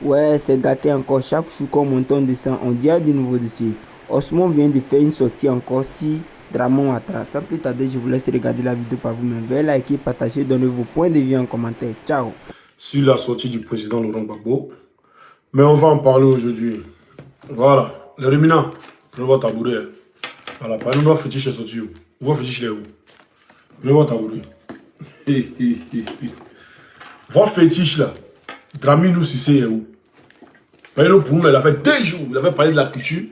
Ouais, c'est gâté encore. Chaque jour qu'on monte on descend, on dit à du nouveau dossier. Osmond vient de faire une sortie encore si Dramon Ouattara. Sans plus tarder, je vous laisse regarder la vidéo par vous-même. Veuillez liker, partager, donnez vos points de vue en commentaire. Ciao. Sur la sortie du président Laurent Gbagbo. Mais on va en parler aujourd'hui. Voilà. Les ruminants, prenez votre tabouret. Hein. Voilà, par exemple, on va fétiche est sorti où? On va fétiche est où? Prenez votre tabouret. Votre fétiche là, Draminou Sissé est où? Pour nous, il a fait 2 jours. Il avait parlé de la culture.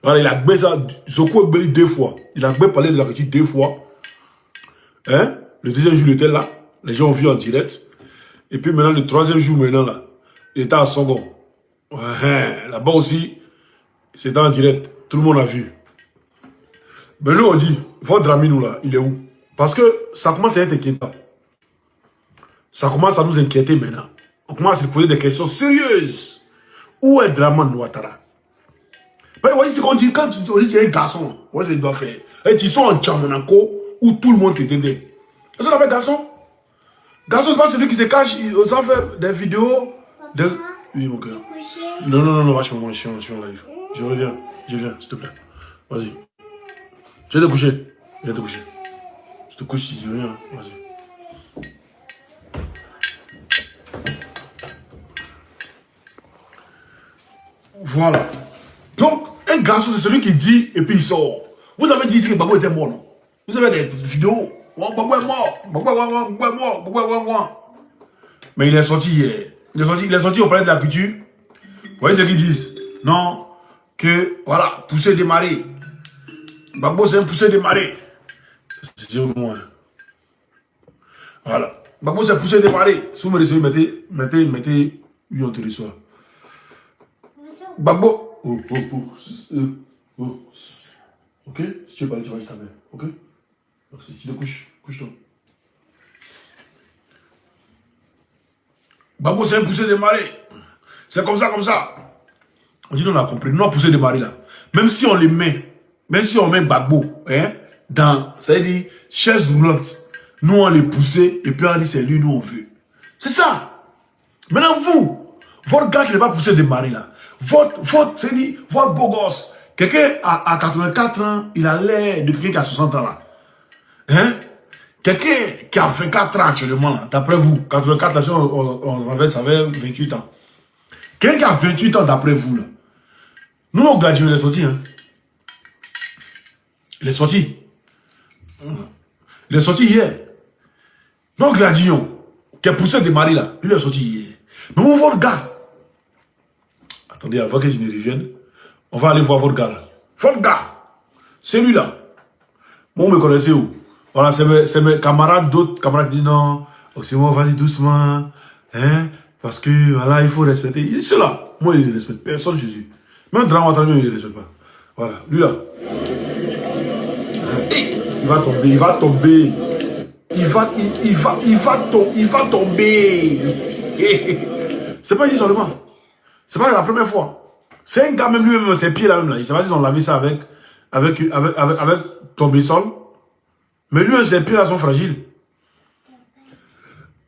Voilà, il a gbé ça. Zoko a gbé 2 fois. Il a gbé parlé de la culture 2 fois. Hein? Le deuxième jour, il était là. Les gens ont vu en direct. Et puis maintenant, le 3e jour, maintenant, là, il était à Songon. Ouais, là-bas aussi, c'était en direct. Tout le monde a vu. Mais nous, on dit, votre Draminou, là, il est où? Parce que ça commence à être inquiétant. Ça commence à nous inquiéter maintenant. On commence à se poser des questions sérieuses. Où est Draman Ouattara? Vous voyez ce qu'on dit, quand on dit qu'il y a un garçon, voilà ce qu'il doit faire. Et ils sont en Tchamonako, où tout le monde te dédie. Est-ce qu'on appelle garçon? Garçon, c'est pas celui qui se cache, ils ont fait des vidéos. De... Oui, mon cœur. Non, non, non, non, vachement, je suis en live. Je reviens, s'il te plaît. Vas-y. Je vais te coucher. Je vais te coucher. Je te couche si tu viens. Vas-y. Voilà. Donc, un garçon, c'est celui qui dit et puis il sort. Vous avez dit ici que Gbagbo était mort, non? Vous avez des vidéos. Gbagbo est mort. Gbagbo est mort. Gbagbo est mort. Mais il est sorti hier. Il est sorti au palais de la culture. Vous voyez ce qu'ils disent? Non. Que, voilà, pousser démarrer. Gbagbo, c'est un pousser démarrer. C'est au moins. Voilà. Gbagbo, c'est pousser démarrer. Si vous me recevez, mettez, oui, on te reçoit. Gbagbo. Oh. Ok? Si tu veux parler, tu vas juste ta mère. Ok? Merci. Tu te couches. Couche-toi. Gbagbo, c'est un poussé de marée. C'est comme ça. On dit, non, on a compris. Nous, on a poussé de marée là. Même si on les met, même si on met Gbagbo, hein, dans, ça veut dire, chaise roulante, nous, on les pousse et puis on dit, c'est lui, nous, on veut. C'est ça. Maintenant, vous, votre gars qui n'est pas poussé de marée là, votre beau gosse, quelqu'un à 84 ans, il a l'air de quelqu'un qui a 60 ans là. Hein? Quelqu'un qui a 24 ans actuellement là, d'après vous, 84 là, si on renverse avec 28 ans. Quelqu'un qui a 28 ans d'après vous là. Nous, nos gladions, il est sorti. Hein? Il est sorti. Il est sorti hier. Nos gladions, qui a poussé des maris là, lui il est sorti hier. Mais vous, votre gars, attendez, avant que je ne revienne, on va aller voir votre gars là. Votre gars, c'est lui là. Moi, vous me connaissez où? Voilà, c'est mes camarades, d'autres camarades disent non, Oxymore, vas-y doucement, hein, parce que voilà, il faut respecter. C'est là. Moi, il ne respecte personne, Jésus. Même Dramon Ouattara, il ne respecte pas. Voilà, lui là. Il va tomber. Il va tomber. C'est pas ici seulement. C'est pas la première fois. C'est un gars, même lui-même, ses pieds là, même là. Il sait pas s'ils ont lavé ça avec tombé sol. Mais lui, ses pieds là sont fragiles.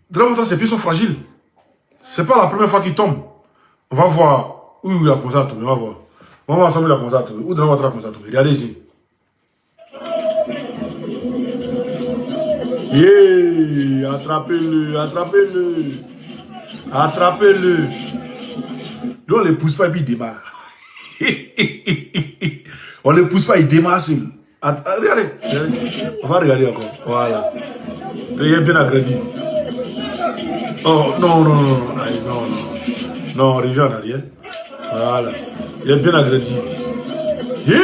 Dramon, ses pieds sont fragiles. C'est pas la première fois qu'il tombe. On va voir où il a commencé à tomber. On va voir. On va voir ensemble où il a commencé à tomber. Où Dramon a commencé à tomber. Regardez ici. Yeah! Attrapez-le. Nous, on ne les pousse pas et puis il démarre. On ne les pousse pas, il démarre seul. Regardez. On va regarder encore. Voilà. Il est bien agrandi. Oh, non. Aïe, non. Non, reviens en arrière. Voilà. Il est bien agrandi. Yeah.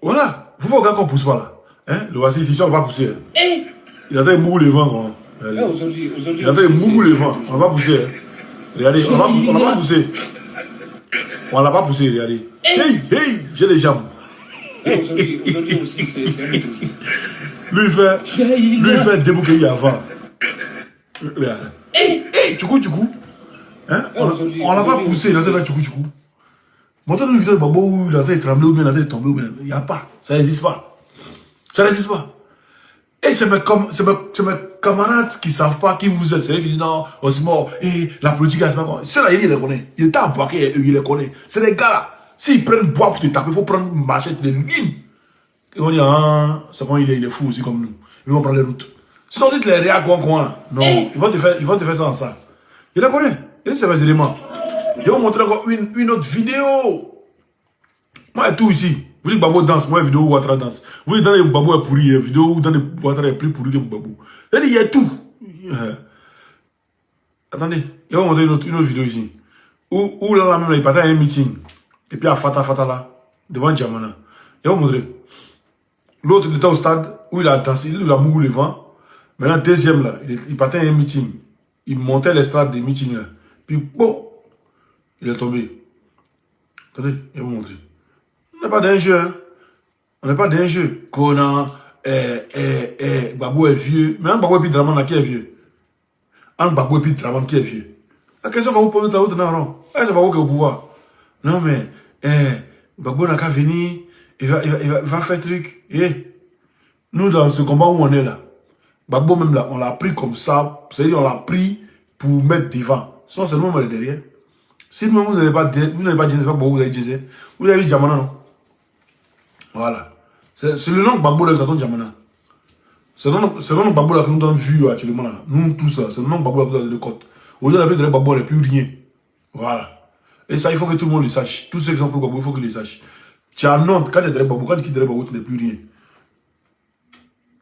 Voilà. Vous voyez qu'on pousse pas là. Hein? Le voici ici, on ne va pas pousser. Hein? Il a fait mou le vent. Il a fait mou le vent. On ne va pas pousser. Hein? Regardez, on n'a pas poussé. On l'a pas poussé, regardez. Hey, j'ai les jambes. Lui, il fait débouquer avant. Regarde. Hey, tchoukou. Hein? On l'a pas poussé, il a fait tchoukou. Montrez-nous une vidéo de Gbagbo où il est en train de trembler ou bien il est en train de tomber ou bien. Il n'y a pas. Ça n'existe pas. Ça n'existe pas. Et c'est mes camarades qui ne savent pas qui vous êtes. C'est eux qui disent non, Osmo, la politique, c'est pas quoi. Ceux-là, il les connaît. Il est à Boaké, il les connaît. C'est des gars là. S'ils prennent bois pour te taper, il faut prendre une machette de l'une. Ils vont dire, ah, c'est quand il est fou aussi comme nous. Ils vont prendre les routes. Sinon, si tu les réagis quoi, non, ils vont te faire ça en ça. Il les connaît. Il c'est mes éléments. Je vais vous montrer encore une autre vidéo. Moi, tout ici. Vous dites Gbagbo danse, moi, vidéo où Ouattara danse. Vous dites dans les Gbagbo est pourri, vidéo où dans les Ouattara est plus pourri que Gbagbo. Il y a tout. Attendez, je vais vous montrer une autre vidéo ici. Où là, même, il partait à un meeting. Et puis à Fata là, devant Djamana. Je vais vous montrer. L'autre, il était au stade où il a dansé, il a mouru le vent. Maintenant, deuxième là, il partait à un meeting. Il montait l'estrade des meetings là. Puis, bon, il est tombé. Attendez, je vais vous montrer. On n'est pas dans un jeu, hein. On n'est pas dans un jeu. Conan, Gbagbo est vieux. Mais un Gbagbo et puis Dramane, qui est vieux? Un Gbagbo et puis Dramane, qui est vieux? La question qu'on vous pose là-haut, non. C'est Gbagbo qui est au pouvoir. Non, mais, Gbagbo n'a qu'à venir, il va faire truc. Nous, dans ce combat où on est là, Gbagbo même là, on l'a pris comme ça. C'est-à-dire, on l'a pris pour mettre devant. Sinon, c'est le moment derrière. Si même vous n'avez pas dit, c'est pas Gbagbo, vous avez dit, vous avez dit Djamana, non? Voilà. C'est le nom de Gbagbo là, ça donne Djamana. C'est le nom de Gbagbo là que nous donne vu actuellement là. Nous, tout ça, c'est le nom de Gbagbo là que nous donne de côte. Aujourd'hui, la de Gbagbo n'est plus rien. Voilà. Et ça, il faut que tout le monde le sache. Tous ceux qui sont pour Gbagbo, il faut qu'ils le sachent. Tu as un nom, quand tu es derrière Gbagbo, quand tu quittes derrière Gbagbo, tu n'es plus rien.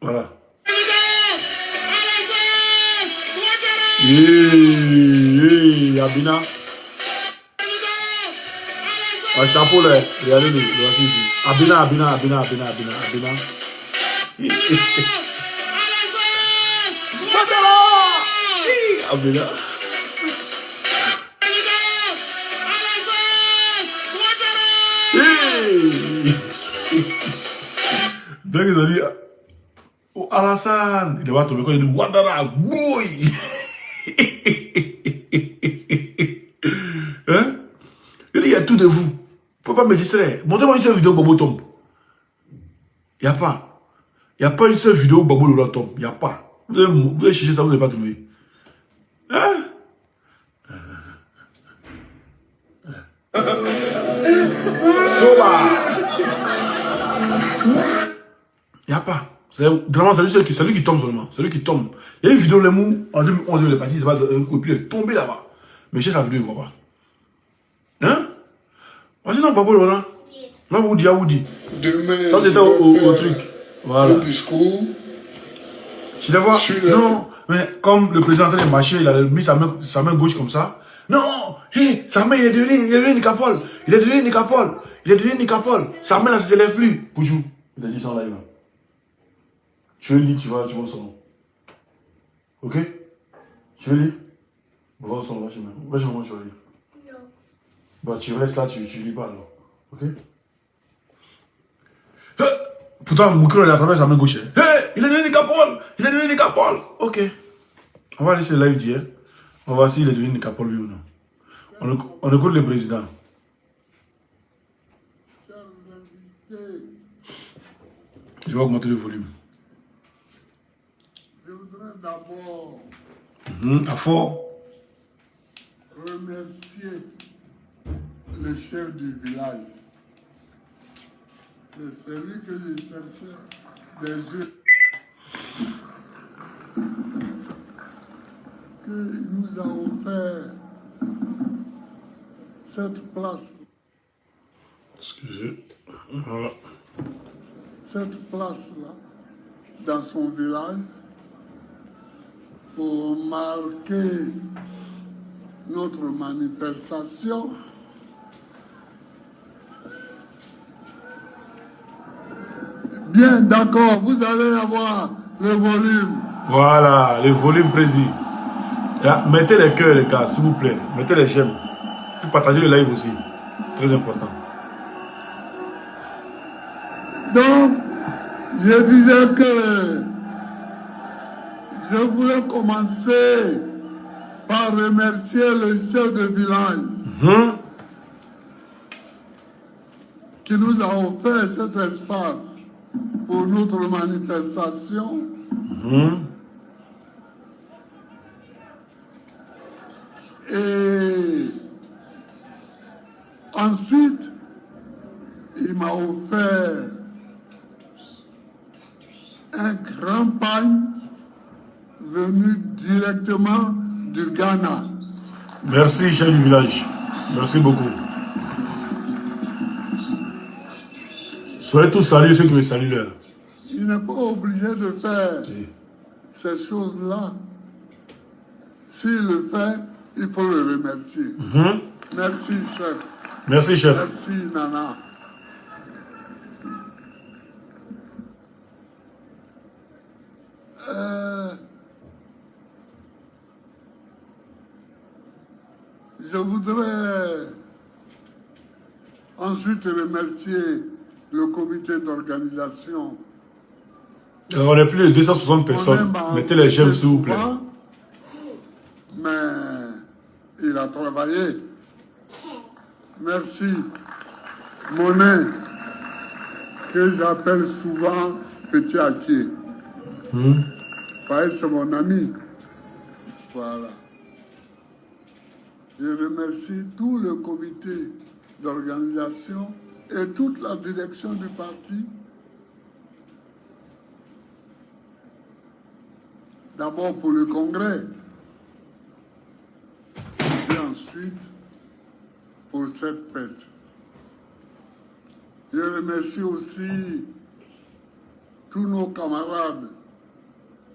Voilà. Abina. Un chapeau là, regardez le voici ici. Abina. Abina. Donc ils ont dit, oh Alassane, il va tomber quand il dit Ouattara, boy. Hein? Il y a tout de vous. Faut pas me distraire. Montrez-moi une seule vidéo où Gbagbo tombe. Il n'y a pas. Il n'y a pas une seule vidéo où Gbagbo Lora tombe. Il n'y a pas. Vous allez chercher ça, vous n'allez pas trouver. Hein? Soba. Il n'y a pas. C'est lui qui tombe seulement. C'est lui qui tombe. Il y a une vidéo, les mous, en 2011, il est parti, il est tombé là-bas. Mais cherche la vidéo, il ne voit pas. Hein? Vas-y, non, Gbagbo Lora. Non, vous dites, Demain, ça, c'était au truc. Voilà. un discours. Tu les vois? Non, mais comme le président est en train de marcher, il a mis sa main gauche comme ça. Non, sa main, il est devenu Nicapol. Il est devenu Nicapol. Sa main, là, ça ne s'élève plus. Poujou, il a dit ça en live. Tu veux lire, tu vois son nom. Ok? Tu veux lire? Va au son nom, va chez moi, tu vas lire. Non. Bah, tu restes là, tu lis pas alors. Ok? Pourtant, Moukro, il a traversé sa main gauche. Il est devenu Nicapol. Ok. On va laisser le live dire. On va voir s'il est devenu Nicapol, oui ou non. On écoute le président. Je vais augmenter le volume. Je voudrais d'abord À fort. remercier le chef du village. C'est celui que je cherchais des yeux. Qu'il nous a offert cette place. Excusez. Voilà. Cette place-là, dans son village, pour marquer notre manifestation. Bien, d'accord, vous allez avoir le volume. Voilà, le volume précis. Mettez les cœurs, les gars, s'il vous plaît. Mettez les j'aime. Puis partagez le live aussi. Très important. Donc, je disais que je voulais commencer par remercier le chef de village. qui nous a offert cet espace pour notre manifestation. Et ensuite, il m'a offert un grand pagne venu directement du Ghana. Merci, chef du village. Merci beaucoup. Soyez tous salués, ceux qui me saluent là. Il n'est pas obligé de faire ces choses-là. S'il le fait, il faut le remercier. Merci, chef. Merci, chef. Merci, Nana. Je voudrais ensuite remercier le comité d'organisation. On est plus de 260 personnes. Mettez les j'aime, s'il vous plaît. Mais il a travaillé. Merci. Monet, que j'appelle souvent Petit Akier. C'est mon ami. Voilà. Je remercie tout le comité d'organisation et toute la direction du parti. D'abord pour le congrès, et ensuite pour cette fête. Je remercie aussi tous nos camarades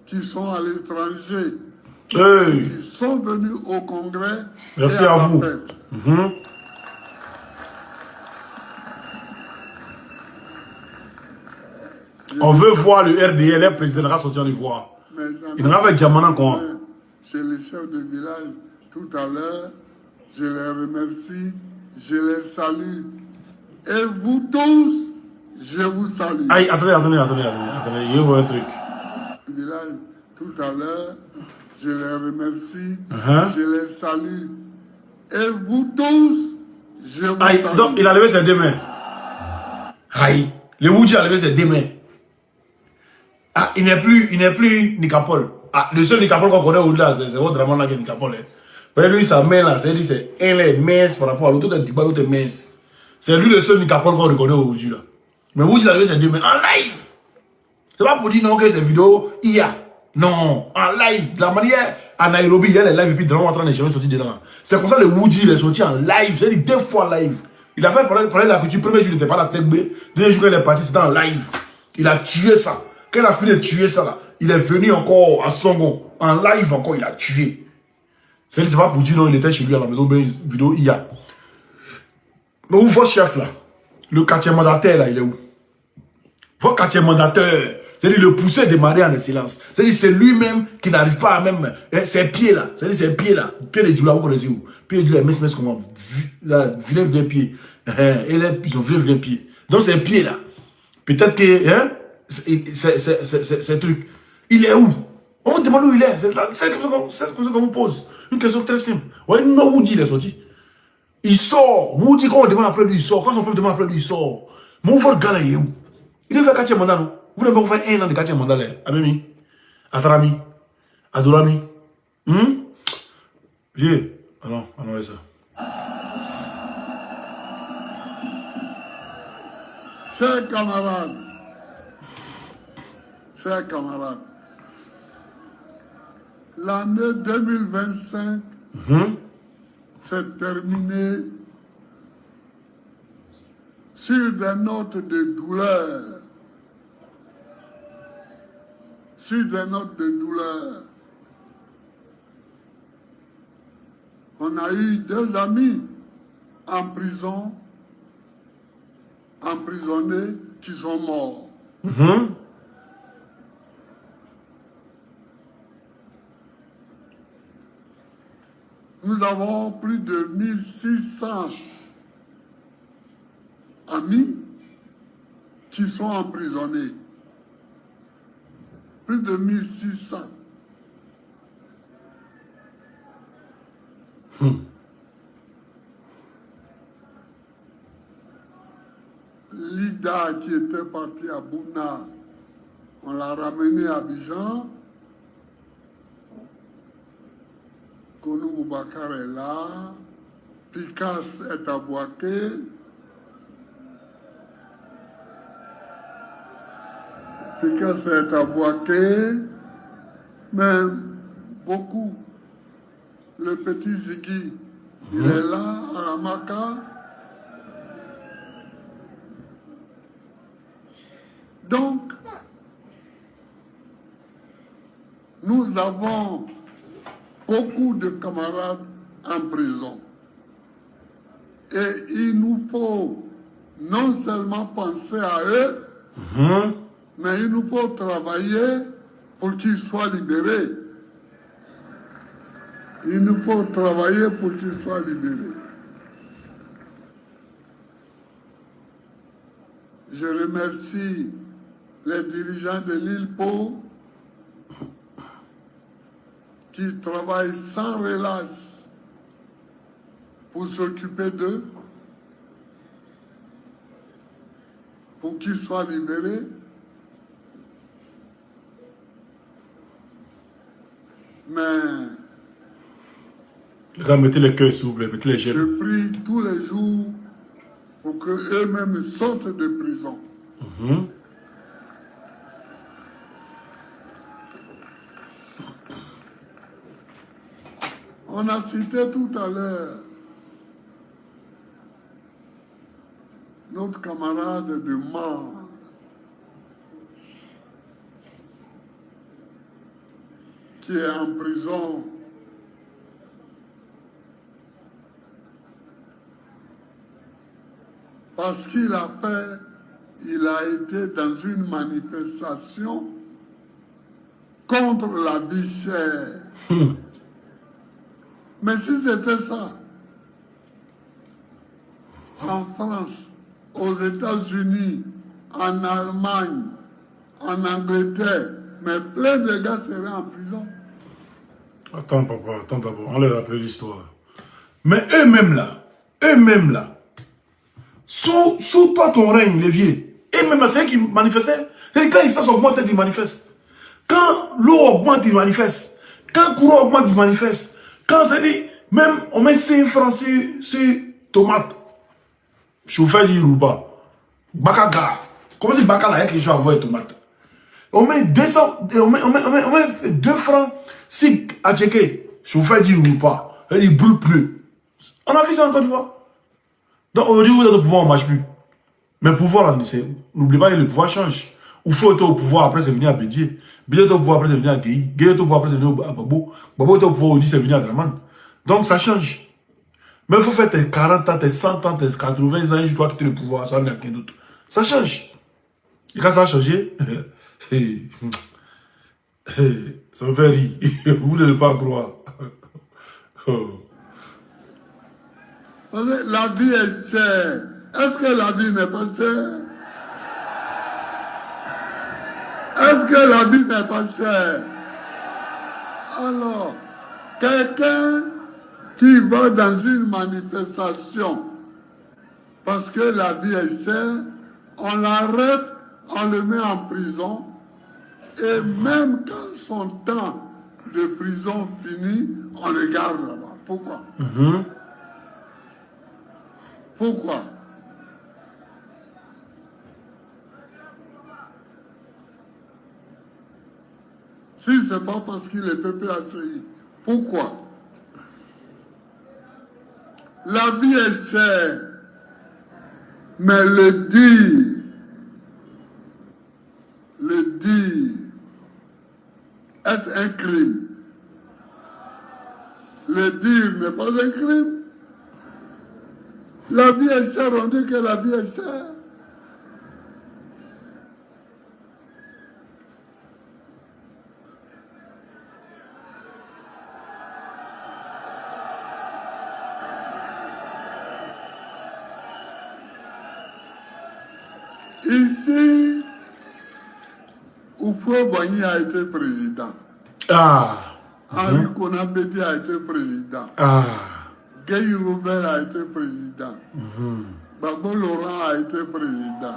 qui sont à l'étranger, qui sont venus au congrès. Merci à vous. On veut voir le RDL, le président de sortir en Ivoire. Il n'a pas fait Djamana quoi. Chez les chefs de village tout à l'heure, je les remercie, je les salue. Et vous tous, je vous salue. Aïe, attendez, je vois un truc. Village tout à l'heure, je les remercie, je les salue. Et vous tous, je vous salue. Donc il a levé ses deux mains. Aïe, le Woudji a levé ses deux mains. Ah, il n'est plus Nicapol. Ah, le seul Nicapol qu'on connaît au-delà, c'est votre Draman là qui est Nicapol. Mais lui, sa main là, c'est elle est mince par rapport à l'autre, l'autre est mince. C'est lui le seul Nicapol qu'on reconnaît aujourd'hui là. Mais Woudji a levé ses deux mains en live. C'est pas pour dire non que c'est vidéo IA. Non, en live. De la manière, à Nairobi, il y a les lives et puis Draman en train de jamais sortir dedans. C'est comme ça le Woudji il est sorti en live. J'ai dit 2 fois live. Il a fait parler de la culture. Premier jour, il n'était pas là, c'était B. Deuxième jour, il est parti, c'était en live. Il a tué ça. Quand il a fini de tuer ça là, il est venu encore à Songo, en live encore, il a tué. C'est pas pour dire non, il était chez lui à la maison, mais vidéo IA. Donc, votre chef là, le quartier mandataire là, il est où? Votre quartier mandataire, c'est-à-dire le pousser démarrer en excellence. C'est-à-dire c'est lui-même qui n'arrive pas à même, ses pieds là, c'est-à-dire ses pieds là, pieds de Djoula, vous connaissez où? Pieds de Djoula, mais comment? Vilain pied. Et là, ils ont vilain pied. Donc, ces pieds là, peut-être que, hein? C'est truc. Il est où? On vous demande où il est. C'est ce qu'on vous pose. Une question très simple. Ouais, non, Woudji, il est sorti. Il sort. Woudji, quand on demande après lui, il sort. Quand on peut demander après lui, il sort. Mon votre gars là, il est où? Il est fait 4e mandat, non? Vous n'avez pas fait 1 an de 4e mandat là. Abemi, Atarami, Adorami. Vieux. Alors, on va ça. Chers camarades, l'année 2025 s'est terminée sur des notes de douleur. On a eu 2 amis en prison, emprisonnés, qui sont morts. Nous avons plus de 1600 amis qui sont emprisonnés. Plus de 1600. Lida qui était parti à Bouna, on l'a ramené à Abidjan. Konou Boubacar est là. Picasse est à Boaké. Picasse est à Boaké. Mais beaucoup. Le petit Ziggy, il est là, à la Maca. Donc, nous avons beaucoup de camarades en prison. Et il nous faut non seulement penser à eux, mais il nous faut travailler pour qu'ils soient libérés. Il nous faut travailler pour qu'ils soient libérés. Je remercie les dirigeants de l'île Pau qui travaillent sans relâche pour s'occuper d'eux, pour qu'ils soient libérés. Mais les gars, mettez les cœurs s'il vous plaît, mettez les je gemmes. prie tous les jours pour qu'eux-mêmes sortent de prison. On a cité tout à l'heure notre camarade de Mans qui est en prison parce qu'il a été dans une manifestation contre la vie chère. Mais si c'était ça, en France, aux États-Unis, en Allemagne, en Angleterre, mais plein de gars seraient en prison. Attends papa, attends d'abord, on leur rappelle l'histoire. Mais eux-mêmes là, sous toi ton règne, les vieux, eux-mêmes là, c'est eux qui manifestaient. C'est quand l'essence augmente, ils manifestent. Quand l'eau augmente, ils manifestent. Quand le courant augmente, ils manifestent. Quand c'est dit, même on met 5 francs sur tomate, chauffeur dit Rouba, Bakaga. Comment c'est Bakaga avec les gens envoient tomate? On met 200, on met 2 francs si à checker, chauffeur dit Rouba, il brûle plus. On a vu ça encore une fois. Donc aujourd'hui, vous êtes au pouvoir, on ne marche plus. Mais le pouvoir, n'oubliez pas que le pouvoir change. Oufo était au pouvoir, après c'est venu à Bédier. Bédier était au pouvoir, après c'est venu à Guéhi. Guéhi était au pouvoir, après c'est venu à Babo. Babo était au pouvoir, aujourd'hui c'est venu à Draman. Donc ça change. Mais il faut faire tes 40 ans, tes 100 ans, tes 80 ans, je dois quitter le pouvoir, ça va venir quelqu'un d'autre. Ça change. Et quand ça a changé, ça me fait rire. Vous ne devez pas croire. La vie est chère. Est-ce que la vie n'est pas chère? Est-ce que la vie n'est pas chère? Alors, quelqu'un qui va dans une manifestation parce que la vie est chère, on l'arrête, on le met en prison, et même quand son temps de prison finit, on le garde là-bas. Pourquoi? Pourquoi? Si ce n'est pas parce qu'il est peuplé assailli. Pourquoi? La vie est chère, mais le dire est un crime. Le dire n'est pas un crime. La vie est chère, on dit que la vie est chère. Ici, Oufo Boigny a été président. Henri Konabedi a été président. Guy Robert a été président. Gbagbo Laurent a été président.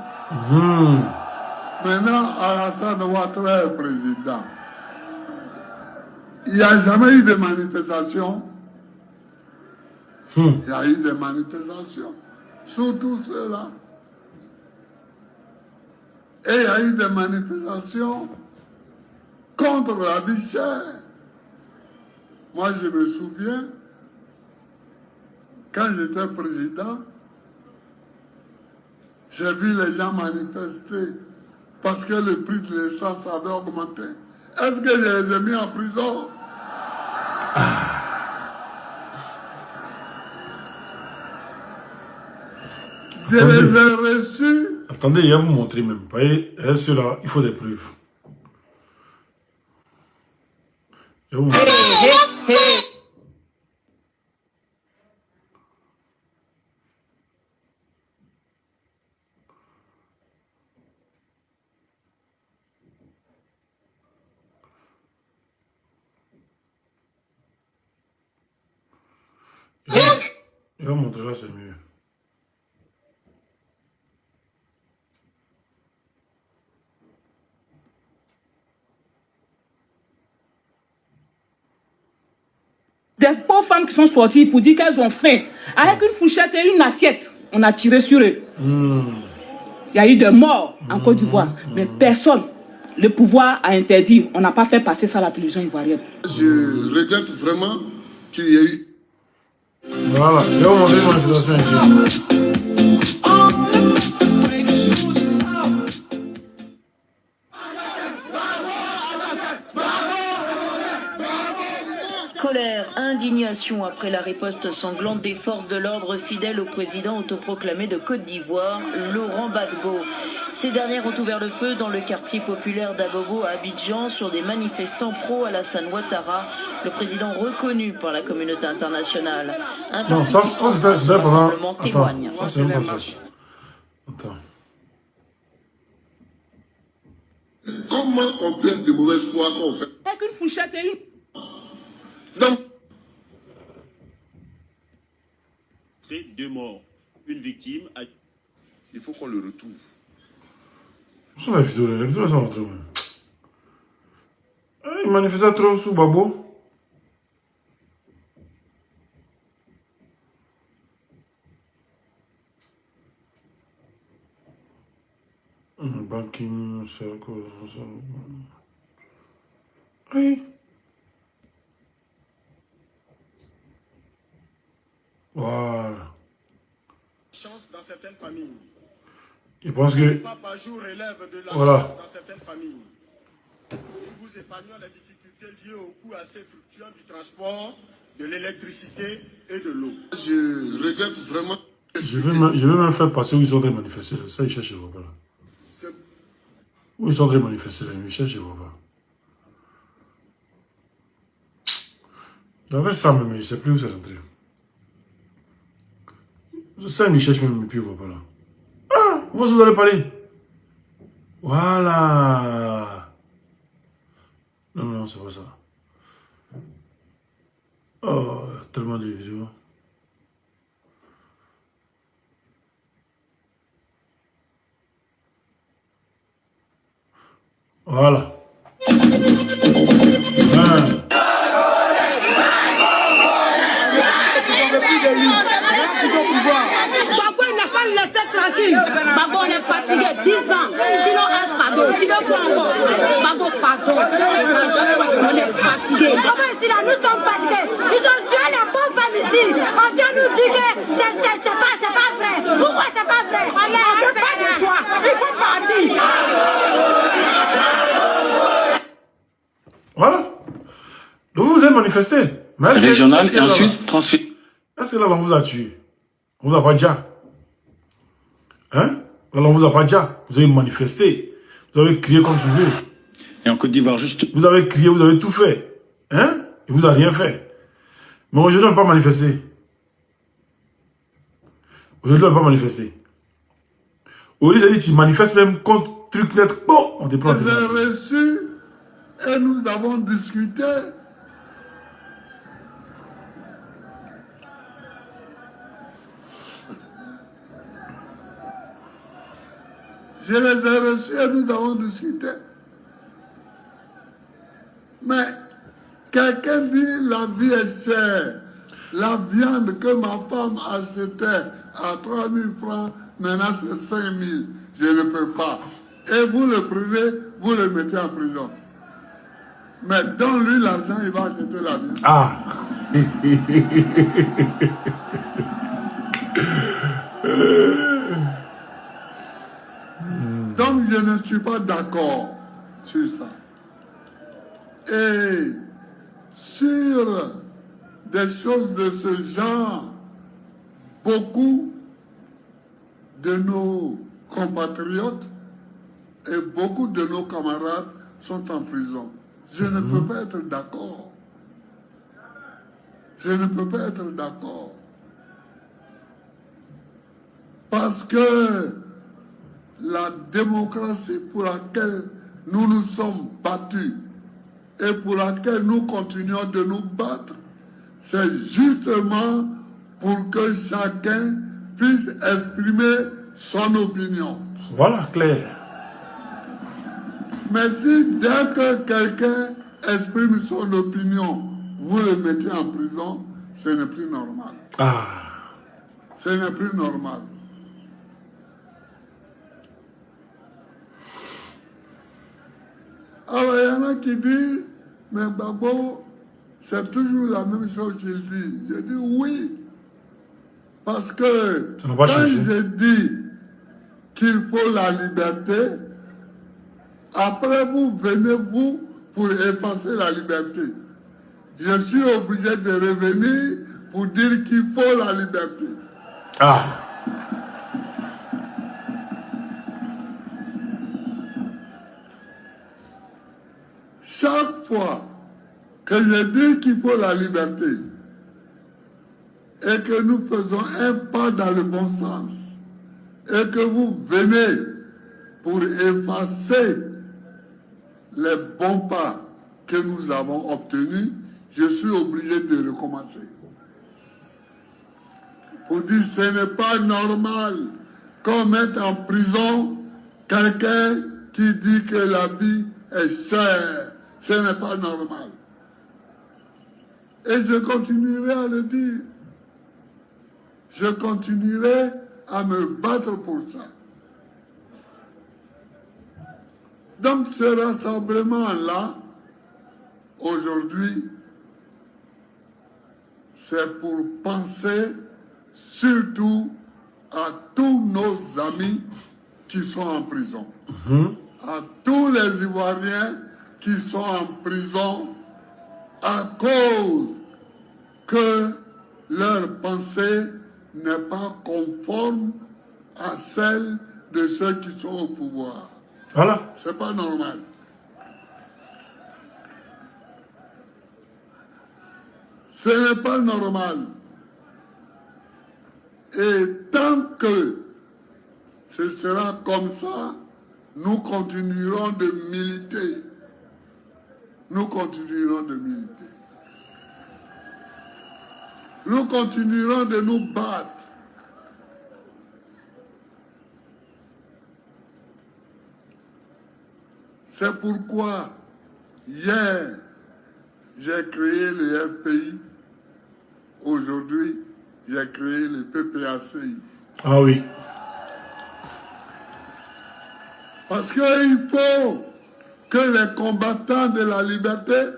Maintenant, Alassane Ouattara est président. Il n'y a jamais eu de manifestation. Il y a eu des manifestations. Surtout ceux-là. Et il y a eu des manifestations contre la vie chère. Moi, je me souviens, quand j'étais président, j'ai vu les gens manifester parce que le prix de l'essence avait augmenté. Est-ce que je les ai mis en prison? Je les ai reçus. Attendez, il va vous montrer même. Vous voyez, ceux-là, il faut des preuves. Je vais vous montrer. Je vais vous montrer là, c'est mieux. Des pauvres femmes qui sont sorties pour dire qu'elles ont faim. Avec une fourchette et une assiette, on a tiré sur eux. Il y a eu des morts en Côte d'Ivoire, mais personne, le pouvoir a interdit. On n'a pas fait passer ça à la télévision ivoirienne. Je regrette vraiment qu'il y ait eu. Voilà, je vais vous montrer mon situation ici. Colère, indignation après la riposte sanglante des forces de l'ordre fidèles au président autoproclamé de Côte d'Ivoire, Laurent Gbagbo. Ces dernières ont ouvert le feu dans le quartier populaire d'Abobo à Abidjan sur des manifestants pro-Alassane Ouattara, le président reconnu par la communauté internationale. Non, ça c'était pendant... témoigne. Attends, ça c'est même pas ça. Attends. Comment on peut être de mauvaise foi qu'on fait? Avec une fourchette et une... Donc, 2 morts, une victime. il faut qu'on le retrouve. C'est la vidéo, les vidéos sont rentrées. Il manifestait trop sous Babo. Banking, Circle. Oui. Voilà. Chance dans certaines familles. Je pense que... Papa jour relève de la Voilà. chance dans certaines familles. Nous vous épargnons les difficultés liées au coût assez fluctuant du transport, de l'électricité et de l'eau. Je regrette vraiment. Je vais même faire passer où ils sont en train de manifester. Ça, ils cherchent, je vois pas là. Où ils sont en train de manifester, là, ils cherchent, je vois pas. Il y avait ça même, mais je ne sais plus où c'est rentré. Ça, ils cherchent même, mais puis ils ne voient pas là. Ah, vous allez parler. Voilà. Non, non, c'est pas ça. Oh, il y a tellement de vidéos. Voilà. Gbagbo n'a pas laissé tranquille. Gbagbo, on est fatigué, 10 ans. Sinon, pardon. Tu veux quoi encore? Gbagbo, pardon. On est fatigué. Ici, là, nous sommes fatigués. Ils ont tué les pauvres femmes ici. On vient nous dire que c'est pas vrai. Pourquoi c'est pas vrai? On ne veut pas de toi. Il faut partir. Voilà. Donc vous avez manifesté. Régional et ensuite transféré. Est-ce que là, on vous a tué? On vous a pas déjà? Hein? Là, on vous a pas déjà? Vous avez manifesté. Vous avez crié comme tu veux. Et en Côte d'Ivoire, juste. Vous avez crié, vous avez tout fait. Hein? Et vous n'avez rien fait. Mais aujourd'hui, on n'a pas manifesté. Aujourd'hui, on n'a pas manifesté. Aujourd'hui, ça dit, tu manifestes même contre truc net. Bon, on déploie. Je les ai reçus et nous avons discuté. Je les ai reçus et nous avons discuté. Mais quelqu'un dit la vie est chère. La viande que ma femme achetait à 3 000 francs, maintenant c'est 5 000. Je ne peux pas. Et vous le prenez, vous le mettez en prison. Mais donne-lui l'argent, il va acheter la viande. Ah. Donc je ne suis pas d'accord sur ça. Et sur des choses de ce genre, beaucoup de nos compatriotes et beaucoup de nos camarades sont en prison. Je ne peux pas être d'accord. Je ne peux pas être d'accord. Parce que la démocratie pour laquelle nous nous sommes battus et pour laquelle nous continuons de nous battre, c'est justement pour que chacun puisse exprimer son opinion. Voilà, clair. Mais si dès que quelqu'un exprime son opinion, vous le mettez en prison, ce n'est plus normal. Ah. Ce n'est plus normal. Alors il y en a qui disent, mais Babo, c'est toujours la même chose qu'il dit. Je dis oui. Parce que quand je dis qu'il faut la liberté, après vous venez vous pour effacer la liberté. Je suis obligé de revenir pour dire qu'il faut la liberté. Ah. Chaque fois que je dis qu'il faut la liberté et que nous faisons un pas dans le bon sens et que vous venez pour effacer les bons pas que nous avons obtenus, je suis obligé de recommencer. Pour dire ce n'est pas normal qu'on mette en prison quelqu'un qui dit que la vie est chère. Ce n'est pas normal. Et je continuerai à le dire. Je continuerai à me battre pour ça. Donc ce rassemblement-là, aujourd'hui, c'est pour penser surtout à tous nos amis qui sont en prison. À tous les Ivoiriens qui sont en prison à cause que leur pensée n'est pas conforme à celle de ceux qui sont au pouvoir. Voilà. C'est pas normal. Ce n'est pas normal. Et tant que ce sera comme ça, nous continuerons de militer. Nous continuerons de militer. Nous continuerons de nous battre. C'est pourquoi hier, j'ai créé le FPI. Aujourd'hui, j'ai créé le PPACI. Ah oui. Parce qu'il faut que les combattants de la liberté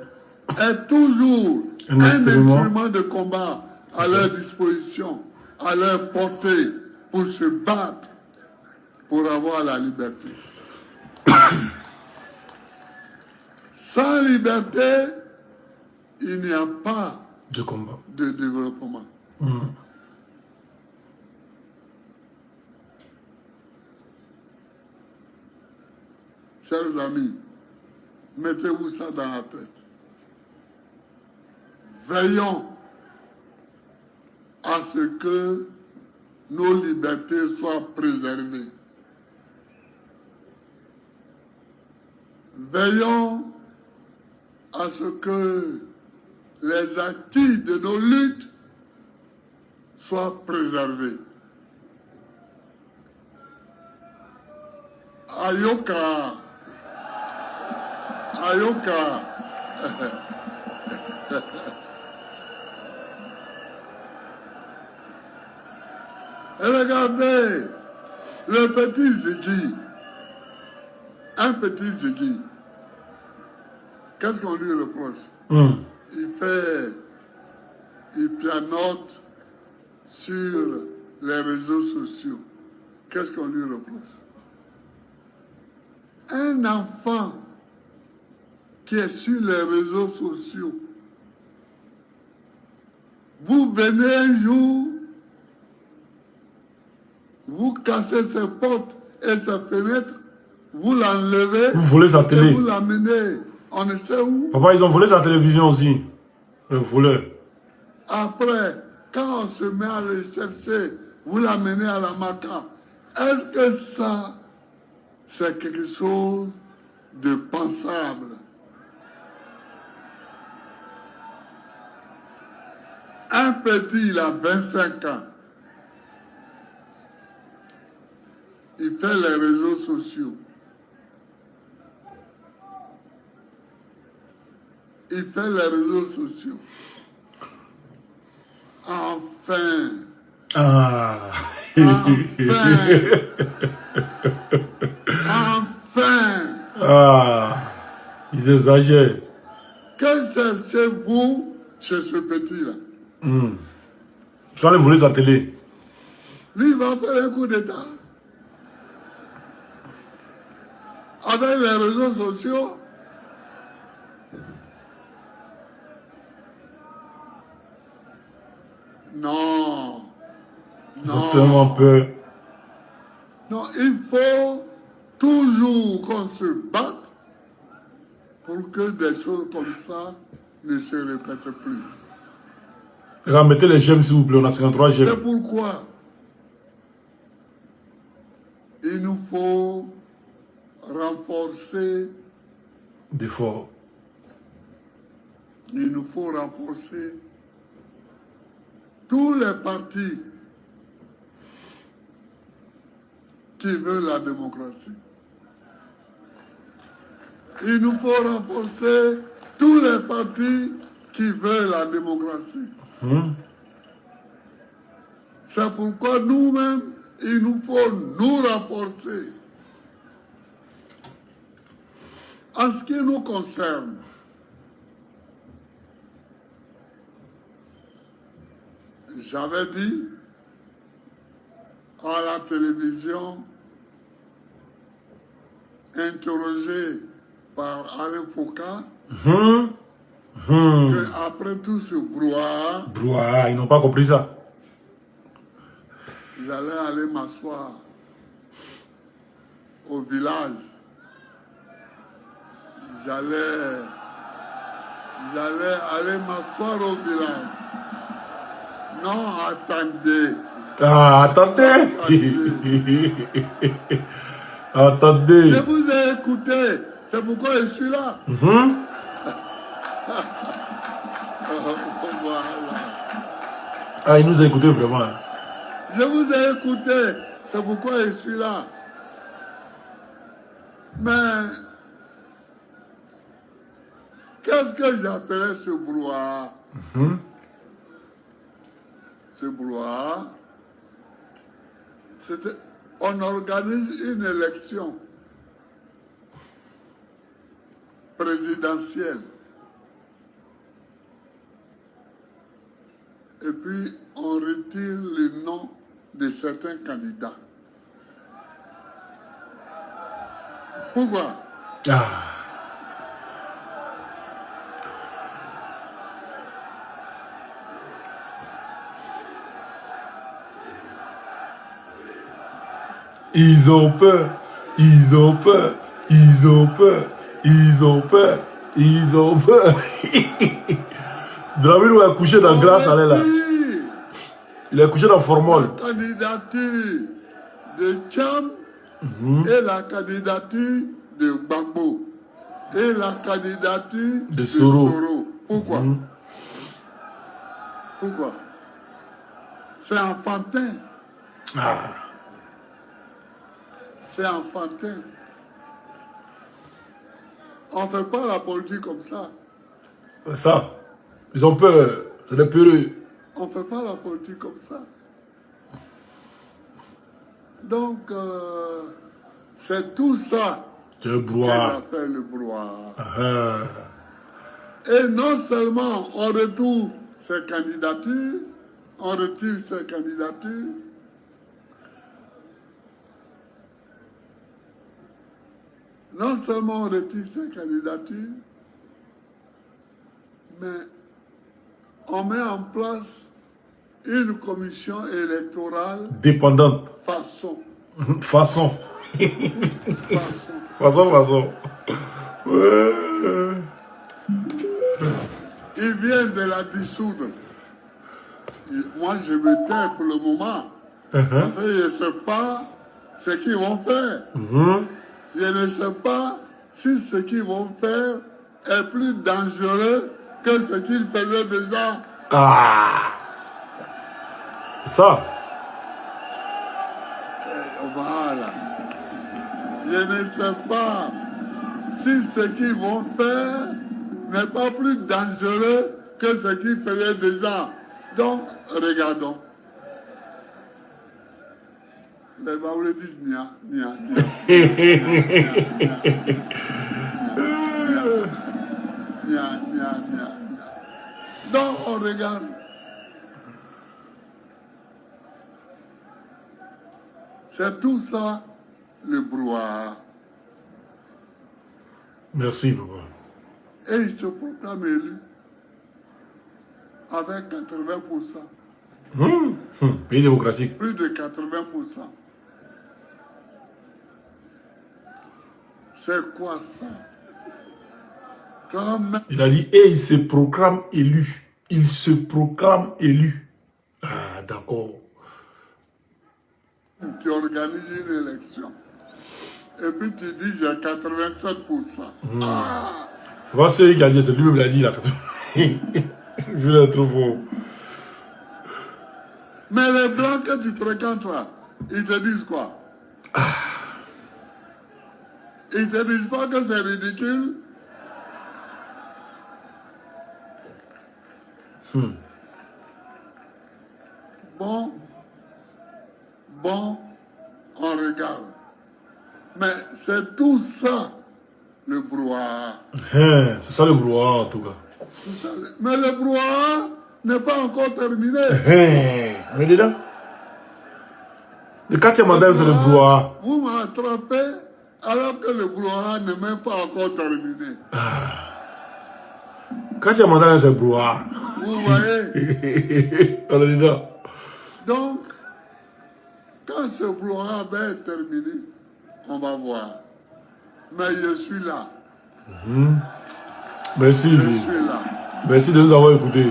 aient toujours un instrument de combat à leur disposition, à leur portée, pour se battre, pour avoir la liberté. Sans liberté, il n'y a pas de combat, de développement. Chers amis, mettez-vous ça dans la tête. Veillons à ce que nos libertés soient préservées. Veillons à ce que les acquis de nos luttes soient préservés. Ayoka. Ayoka. Et regardez, le petit Ziggy, un petit Ziggy, qu'est-ce qu'on lui reproche? Il pianote sur les réseaux sociaux. Qu'est-ce qu'on lui reproche? Un enfant qui est sur les réseaux sociaux, vous venez un jour, vous cassez ses portes et ses fenêtres, vous l'enlevez, vous volez sa télé. Et vous l'amenez, on ne sait où. Papa, ils ont volé sa télévision aussi, le voleur. Après, quand on se met à le chercher, vous l'amenez à la maca. Est-ce que ça, c'est quelque chose de pensable? Un petit, il a 25 ans. Il fait les réseaux sociaux. Il fait les réseaux sociaux. Enfin. Ah. Enfin. Ah. Ils exagèrent. Que cherchez-vous chez ce petit-là? Je vais aller voler sa télé. Lui, il va faire un coup d'État. Avec les réseaux sociaux. Non. Ils ont tellement peur. Non, il faut toujours qu'on se batte pour que des choses comme ça ne se répètent plus. Regarde, mettez les gemmes s'il vous plaît, on a 53 gemmes. C'est pourquoi il nous faut renforcer d'efforts. Il nous faut renforcer tous les partis qui veulent la démocratie. Il nous faut renforcer tous les partis qui veulent la démocratie. C'est pourquoi nous-mêmes, il nous faut nous renforcer. En ce qui nous concerne, j'avais dit à la télévision, interrogé par Alain Foucault, qu'après tout ce brouhaha, ils n'ont pas compris ça. J'allais aller m'asseoir au village. J'allais aller m'asseoir au village. Non, attendez. Ah, attendez. Attendez. Je vous ai écouté. C'est pourquoi je suis là. Voilà. Ah, il nous a écouté vraiment. Je vous ai écouté. C'est pourquoi je suis là. Mais qu'est-ce que j'appelais ce brouhaha? Ce brouhaha, c'était, on organise une élection présidentielle. Et puis, on retire les noms de certains candidats. Pourquoi? Ils ont peur, ils ont peur, ils ont peur, ils ont peur, ils ont peur. Dramil a couché dans glace, elle est là. Il a couché dans Formol. La candidature de Tcham et la candidature de Gbagbo et la candidature de Soro. Pourquoi? Pourquoi? C'est enfantin. C'est enfantin. On ne fait pas la politique comme ça. C'est ça. Ils ont peur. C'est des peureux. On ne fait pas la politique comme ça. Donc, c'est tout ça C'est le qu'on brouhaha. appelle le brouhaha. Ah. Et non seulement on retourne ces candidatures, on retire ces candidatures, non seulement on retire ces candidatures, mais on met en place une commission électorale Dépendante. façon. Façon. Façon. Façon. Ouais. Ils viennent de la dissoudre. Moi, je me tais pour le moment. Parce que je ne sais pas ce qu'ils vont faire. Je ne sais pas si ce qu'ils vont faire est plus dangereux que ce qu'ils faisaient déjà. Ah. C'est ça. Voilà. Je ne sais pas si ce qu'ils vont faire n'est pas plus dangereux que ce qu'ils faisaient déjà. Donc, regardons. Les Baoulés disent nia, nia, nia. Donc, on regarde. C'est tout ça, le brouhaha. Merci, papa. Et il se proclame élu avec 80%. Pays démocratique. Plus de 80%. C'est quoi ça? Comme Il a dit, et il se proclame élu. Il se proclame élu. Ah, d'accord. tu organises une élection. Et puis tu dis j'ai 87%. Ah! C'est pas celui qui a dit, c'est lui-même qui l'a dit là. Je l'ai trop fort. Mais les blancs que tu fréquentes là, ils te disent quoi? Ils te disent pas que c'est ridicule? Bon, on regarde. Mais c'est tout ça, le brouhaha. C'est ça le brouhaha en tout cas. Mais le brouhaha n'est pas encore terminé. Mais dedans, le 4e mandat, c'est le brouhaha. Vous m'attrapez alors que le brouhaha n'est même pas encore terminé. 4e mandat, c'est le brouhaha. Vous voyez? On est dedans. Donc, quand ce brouhaha va être terminé, on va voir. Mais je suis là. Merci. Je suis là. Merci de nous avoir écoutés.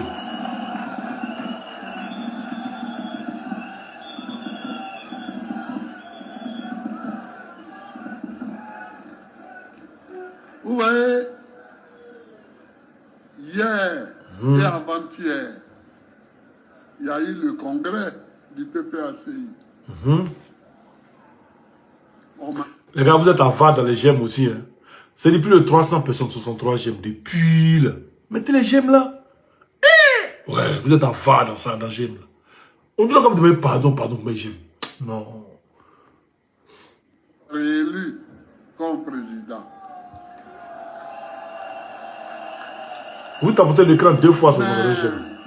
Vous voyez, hier et avant-hier, il y a eu le congrès du PPACI. Les gars, vous êtes en vente dans les gemmes aussi. Hein. C'est depuis le 300 personnes, 63 gemmes. Depuis là. Mettez les gemmes là. Ouais, vous êtes en vente dans ça, dans les gemmes là. On doit comme demander pardon pour mes gemmes. Non. Réélu comme président. Vous tapotez l'écran 2 fois sur le gemmes.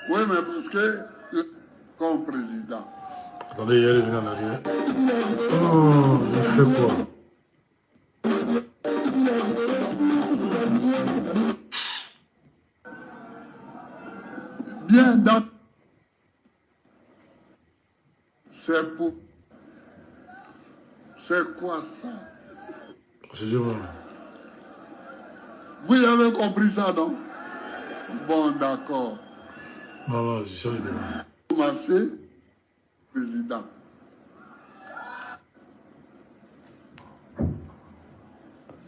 Oui, mais parce que comme président. Attendez, il est revenu en arrière. Oh, il fait quoi? Bien dans... C'est pour... C'est quoi ça? Excusez-moi. Vous avez compris ça, non? Bon, d'accord. Non, je suis devant. Marché, président.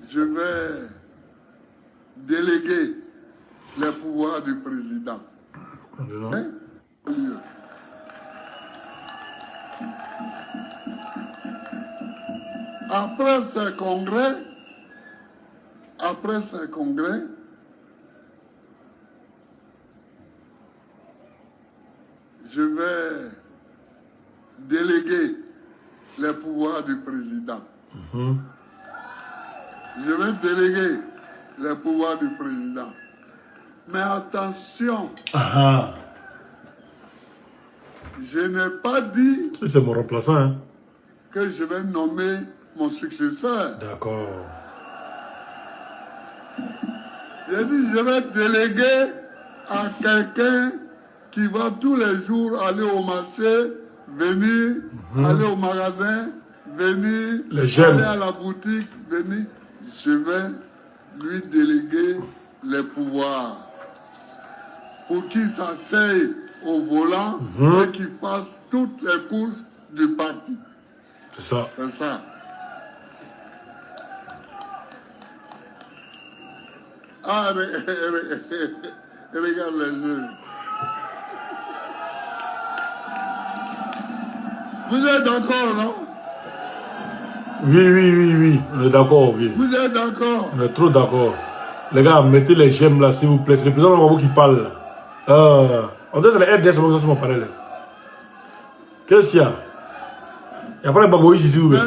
Je vais déléguer les pouvoirs du président. Hein? après ce congrès, je vais déléguer les pouvoirs du président. Je vais déléguer les pouvoirs du président. Mais attention, je n'ai pas dit c'est mon remplaçant, hein? Que je vais nommer mon successeur. D'accord. J'ai dit je vais déléguer à quelqu'un qui va tous les jours aller au marché, venir, aller au magasin, venir, aller à la boutique, venir. Je vais lui déléguer les pouvoirs pour qu'il s'asseye au volant et qu'il fasse toutes les courses du parti. C'est ça. C'est ça. Ah, regarde les jeux. Vous êtes d'accord, non? Oui, on est d'accord, oui. Vous êtes d'accord? On est trop d'accord. Les gars, mettez les j'aime là, s'il vous plaît. C'est le président Gbagbo qui parle. On dirait que c'est les RDS qui sont parlés. Qu'est-ce qu'il y a? Il n'y a pas les Gbagbo ici, s'il vous plaît.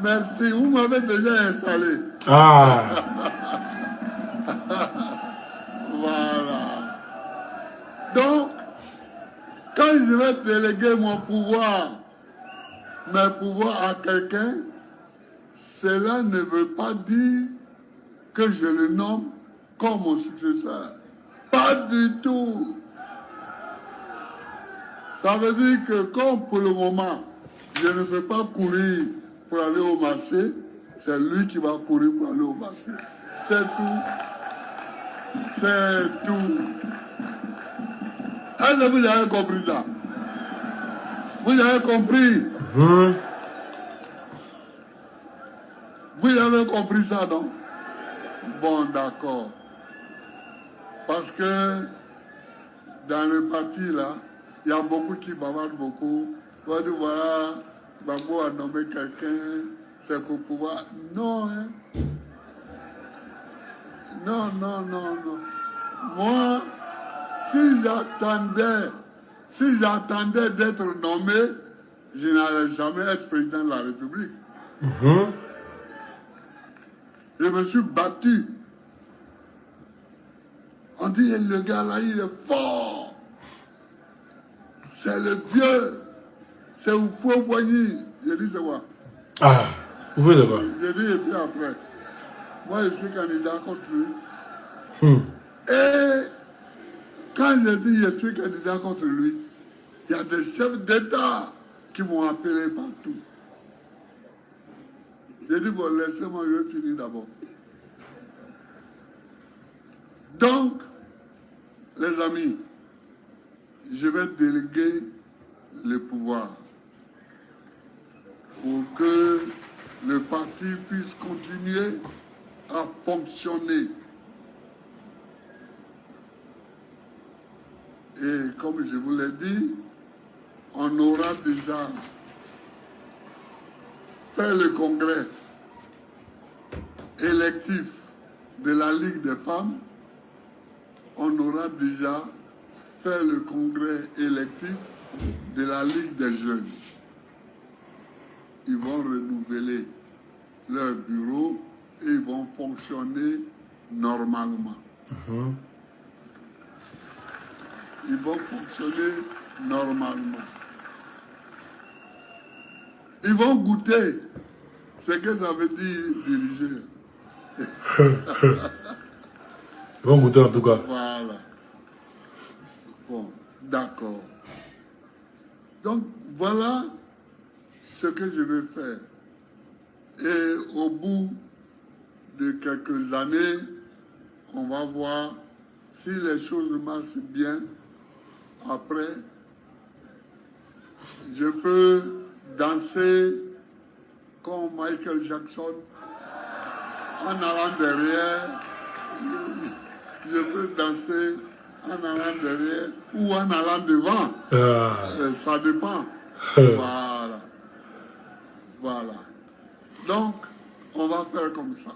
Merci. Vous m'avez déjà installé. Ah. Voilà. Donc, quand je vais déléguer mes pouvoirs à quelqu'un, cela ne veut pas dire que je le nomme comme mon successeur. Pas du tout. Ça veut dire que comme pour le moment, je ne peux pas courir pour aller au marché, c'est lui qui va courir pour aller au marché. C'est tout. C'est tout. Est-ce que vous avez compris ça? Vous avez compris? Vous avez compris ça, non? Bon, d'accord. Parce que dans le parti, là, il y a beaucoup qui bavardent beaucoup. On va dire, voilà, Gbagbo a nommé quelqu'un, c'est pour pouvoir... Non, hein? Non. Moi, si j'attendais d'être nommé, je n'allais jamais être président de la République. Je me suis battu. On dit, le gars là, il est fort. C'est le vieux. C'est Houphouët-Boigny. J'ai dit, c'est quoi? Ah, vous faites quoi? J'ai dit, et puis après, moi, je suis candidat contre lui. Et quand j'ai dit, je suis candidat contre lui, il y a des chefs d'État qui m'ont appelé partout. J'ai dit, bon, laissez-moi, je vais finir d'abord. Donc, les amis, je vais déléguer le pouvoir pour que le parti puisse continuer à fonctionner. Et comme je vous l'ai dit, on aura déjà fait le congrès électif de la Ligue des femmes. On aura déjà fait le congrès électif de la Ligue des jeunes. Ils vont renouveler leur bureau et ils vont fonctionner normalement. Ils vont fonctionner normalement. Ils vont goûter ce que ça veut dire diriger. Ils vont goûter en tout cas. Voilà. Bon, d'accord. Donc, voilà ce que je vais faire. Et au bout de quelques années, on va voir si les choses marchent bien. Après, je peux danser comme Michael Jackson en allant derrière. Je peux danser en allant derrière ou en allant devant. Ça dépend. Voilà. Donc, on va faire comme ça.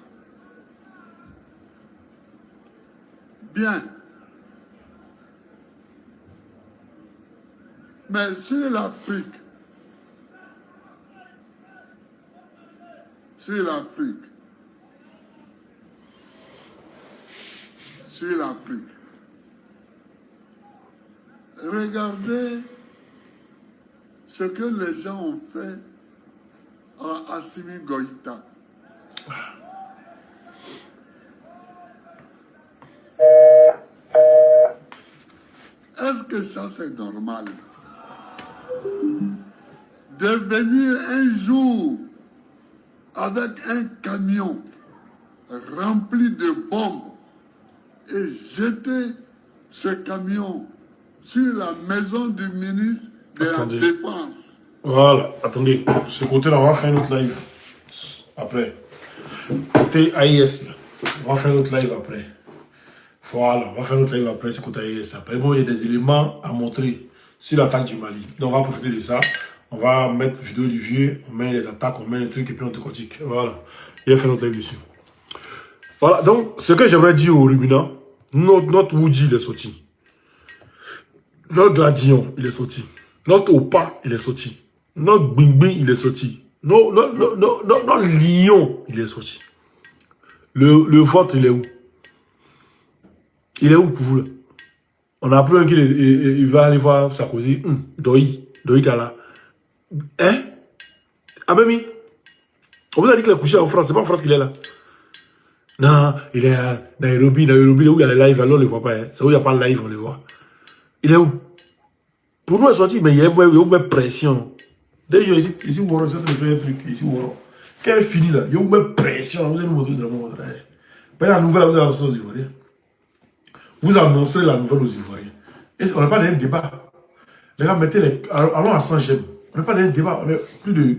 Bien. Mais sur l'Afrique, regardez ce que les gens ont fait à Assimi Goïta. Est-ce que ça c'est normal? De venir un jour avec un camion rempli de bombes et jeter ce camion sur la maison du ministre de la Défense. Voilà, attendez, ce côté-là, on va faire un autre live après. Côté AIS, là, on va faire un autre live après. Voilà, on va faire un autre live après, ce côté AIS. Après, bon, il y a des éléments à montrer sur l'attaque du Mali. Donc, on va profiter de ça. On va mettre vidéo du vieux, on met les attaques, on met les trucs et puis on décortique. Voilà, il va faire notre live dessus. Voilà, donc, ce que j'aimerais dire au ruminant, notre Woody, il est sorti. Notre Gladion, il est sorti. Notre Opa, il est sorti. Notre Bing-Bing, il est sorti. Notre Lion, il est sorti. Le vote, il est où? Il est où pour vous là? On a appris un qu'il va aller voir Sarkozy. Doi t'as là. Hein? Ah ben oui. On vous a dit qu'il est couché en France. C'est pas en France qu'il est là. Non, il est à Nairobi. Nairobi, où il y a les lives, alors on ne le voit pas. Hein. C'est où il n'y a pas de live, on le voit. Il est où? Pour nous, il est sorti, mais il y a une pression. D'ailleurs, ici, Woro, c'est de faire un truc. Ici, Woro. Quand il fini là, il y a une pression. Vous allez nous montrer de la monde. La nouvelle, vous annoncez aux Ivoiriens. Vous annoncez la nouvelle aux Ivoiriens. Et on n'a pas d'un débat. Les gars, mettez les. Allons à 100 j'aime. On n'a pas d'un débat. On a plus de.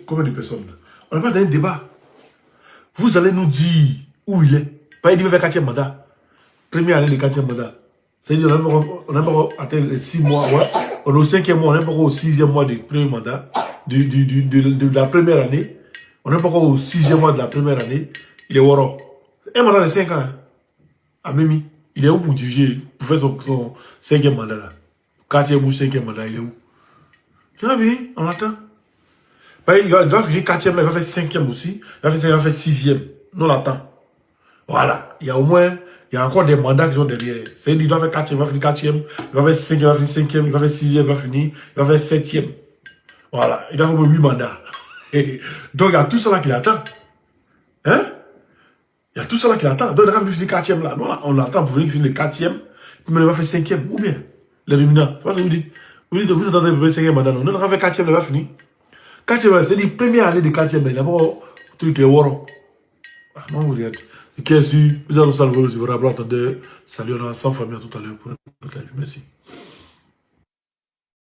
Combien de personnes là? On n'a pas d'un débat. Vous allez nous dire où il est. Pas il va faire 4e mandat. Première année, le 4e mandat. C'est-à-dire on n'a pas atteint les 6 mois. Ouais. On est au 5e mois, on n'est pas encore au 6e mois du premier mandat. De la première année. On n'est pas encore au 6e mois de la première année. Il est Woro. Un mandat de 5 ans. Hein. À Mimi. Il est où pour diriger, pour faire son 5e mandat là? 4e ou 5e mandat, il est où? Tu l'as vu? On attend. Il doit finir 4e, là, il va faire 5e aussi. Il va faire 6e. Nous, on l'attend. Voilà. Il y a au moins, il y a encore des mandats qui sont derrière. C'est-à-dire qu'il doit faire 4e, il va finir 4e. Il va faire 5e, il va finir 5e. Il va faire 6e, il va finir. Il va faire 7e. Voilà. Il a au moins 8 mandats. Donc, il y a tout ça là qui l'attend. Hein? Il y a tout ça là qui l'attend. Donc, il va finir 4e là. Nous, on l'attend pour venir finir le 4e. Puis, il va faire 5e. Ou bien, les ruminants. C'est pas ce que vous dites. Vous dites, vous attendez le 5e mandat. Non, il va faire 4e, il va finir. 4e, c'est la première année de 4e. Il y a d'abord un truc qui est Woro. Ah, non, vous regardez. Qu'est-ce que vous allez nous saluer, vous allez attendre. Salut, on a 100 familles tout à l'heure pour notre live. Merci.